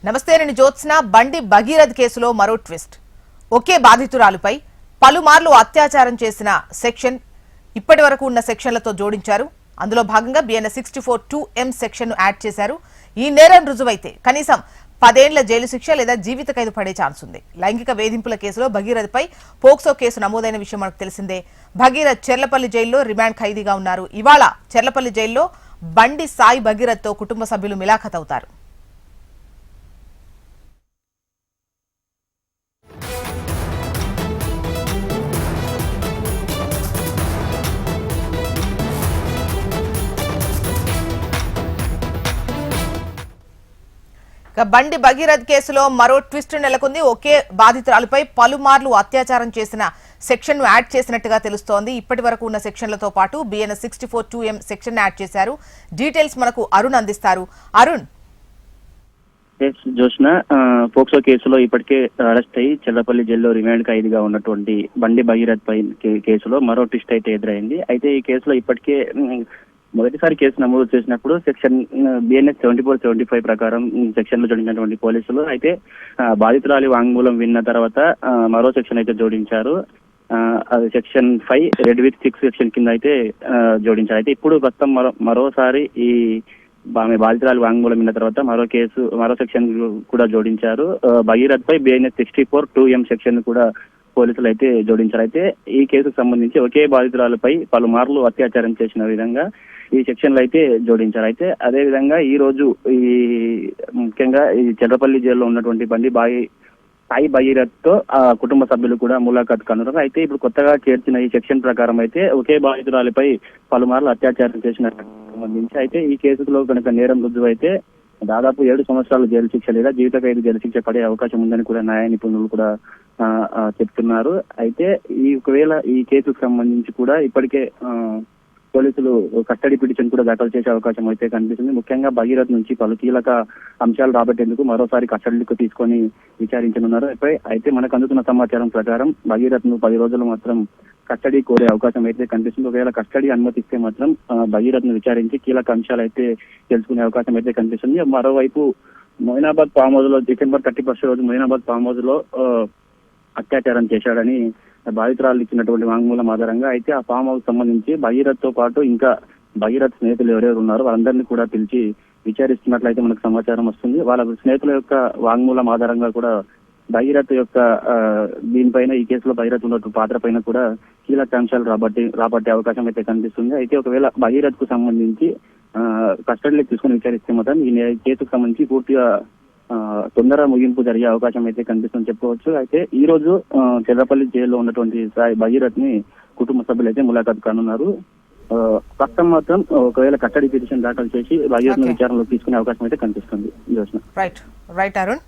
నమస్తే, నేను జ్యోత్స్న. బండి భగీరథ్ కేసులో మరో ట్విస్ట్. ఒకే బాధితురాలుపై పలుమార్లు అత్యాచారం చేసిన సెక్షన్ ఇప్పటి వరకు ఉన్న సెక్షన్లతో జోడించారు. అందులో భాగంగా బిఎన్ఎస్ 64(2)M సెక్షన్ ను యాడ్ చేశారు. ఈ నేరం రుజువైతే కనీసం 10 ఏళ్ల జైలు శిక్ష లేదా జీవిత ఖైదు పడే ఛాన్స్ ఉంది. లైంగిక వేధింపుల కేసులో భగీరథ్ పై పోక్సో కేసు నమోదైన విషయం మనకు తెలిసిందే. భగీరథ్ చెర్లపల్లి జైల్లో రిమాండ్ ఖైదీగా ఉన్నారు. ఇవాళ చెర్లపల్లి జైల్లో బండి సాయి భగీరథ్ తో కుటుంబ సభ్యులు మిలాఖత్ అవుతారు. బండి భగీరథ్ కేసులో మరో ట్విస్ట్ నెలకొంది. ఒకే బాధితురాలపై పలుమార్లు అత్యాచారం చేసిన సెక్షన్ ను యాడ్ చేసినట్టుగా తెలుస్తోంది. ఇప్పటి వరకు ఉన్న సెక్షన్లతో పాటు బిఎన్ఎస్ 64(2)M సెక్షన్ యాడ్ చేశారు. డీటెయిల్స్ మనకు అరుణ్ అందిస్తారు. అరుణ్, జోష్న, పోక్సో కేసులో ఇప్పటికే అరెస్ట్ అయ్యి చెల్లపల్లి జైల్లో రిమాండ్ ఖైదీగా ఉన్నటువంటి బండి భగీరథ్ పై కేసులో మరో ట్విస్ట్ అయితే ఎదురైంది. అయితే ఈ కేసులో ఇప్పటికే మొదటిసారి కేసు నమోదు చేసినప్పుడు సెక్షన్ బిఎన్ఎస్ 74-75 ప్రకారం సెక్షన్ లో జోడించినటువంటి పోలీసులు అయితే బాధితురాలి వాంగ్మూలం విన్న తర్వాత మరో సెక్షన్ అయితే జోడించారు. అది సెక్షన్ 5 రెడ్ విత్ 6 సెక్షన్ కింద అయితే జోడించారు. అయితే ఇప్పుడు ప్రస్తుతం మరోసారి ఈ ఆమె బాధితురాలి వాంగ్మూలం విన్న తర్వాత మరో సెక్షన్ కూడా జోడించారు. భగీరథ్ పై బిఎన్ఎస్ 64(2)M సెక్షన్ కూడా పోలీసులు అయితే జోడించారు. అయితే ఈ కేసుకు సంబంధించి ఒకే బాధితురాలపై పలుమార్లు అత్యాచారం చేసిన విధంగా ఈ సెక్షన్లు అయితే జోడించారు. అయితే అదే విధంగా ఈ రోజు ముఖ్యంగా ఈ చెర్లపల్లి జైల్లో ఉన్నటువంటి బండి సాయి భగీరథ్ తో కుటుంబ సభ్యులు కూడా ములాఖాత్ కనున్నారు. అయితే ఇప్పుడు కొత్తగా చేర్చిన ఈ సెక్షన్ ప్రకారం అయితే ఒకే బాధితురాలిపై పలుమార్లు అత్యాచారం చేసిన సంబంధించి అయితే ఈ కేసులో కనుక నేరం రుజువు అయితే దాదాపు 7 సంవత్సరాల జైలు శిక్ష లేదా జీవిత ఖైదు జైలు శిక్ష పడే అవకాశం ఉందని కూడా న్యాయ నిపుణులు కూడా చెప్తున్నారు. అయితే ఒకవేళ ఈ కేసుకు సంబంధించి కూడా ఇప్పటికే పోలీసులు కస్టడీ పిటిషన్ కూడా దాఖలు చేసే అవకాశం అయితే కనిపిస్తుంది. ముఖ్యంగా భగీరథ్ నుంచి పలు కీలక అంశాలు రాబట్టేందుకు మరోసారి కస్టడీకి తీసుకొని విచారించనున్నారు. అయితే మనకు అందుతున్న సమాచారం ప్రకారం భగీరథ్ ను 10 రోజులు మాత్రం కస్టడీ కోరే అవకాశం అయితే కనిపిస్తుంది. ఒకవేళ కస్టడీ అనుమతిస్తే మాత్రం భగీరథ్ ను విచారించి కీలక అంశాలు అయితే తెలుసుకునే అవకాశం అయితే కనిపిస్తుంది. మరోవైపు మొయినాబాద్ ఫామ్ హౌస్ లో డిసెంబర్ 31 రోజు మొయినాబాద్ ఫామ్ హౌస్ లో అత్యాచారం చేశాడని బాధితురాలు ఇచ్చినటువంటి వాంగ్మూలం ఆధారంగా అయితే ఆ ఫామ్ హౌస్ సంబంధించి భగీరథ్ తో పాటు ఇంకా భగీరథ్ స్నేహితులు ఎవరెవరు ఉన్నారో వాళ్ళందరినీ కూడా పిలిచి విచారిస్తున్నట్లయితే మనకు సమాచారం వస్తుంది. వాళ్ళ స్నేహితుల యొక్క వాంగ్మూలం ఆధారంగా కూడా భగీరథ్ యొక్క దీనిపైన ఈ కేసులో భగీరథ్ ఉన్నటువంటి పాత్ర పైన కూడా కీలక అంశాలు రాబట్టే అవకాశం అయితే కనిపిస్తుంది. అయితే ఒకవేళ భగీరథ్ కు సంబంధించి కస్టడీలోకి తీసుకుని విచారిస్తే మాత్రం ఈ కేసుకు సంబంధించి పూర్తిగా తొందర ముగింపు జరిగే అవకాశం అయితే కనిపిస్తుందని చెప్పుకోవచ్చు. అయితే ఈ రోజు చెర్లపల్లి జైల్లో ఉన్నటువంటి భగీరథ్ ని కుటుంబ సభ్యులు అయితే ములాఖాత్ కానున్నారు. ప్రస్తుతం మాత్రం ఒకవేళ కస్టడీ పిటిషన్ దాఖలు చేసి భగీరథ్ ను విచారణలో తీసుకునే అవకాశం అయితే కనిపిస్తుంది. రైట్ అరుణ్.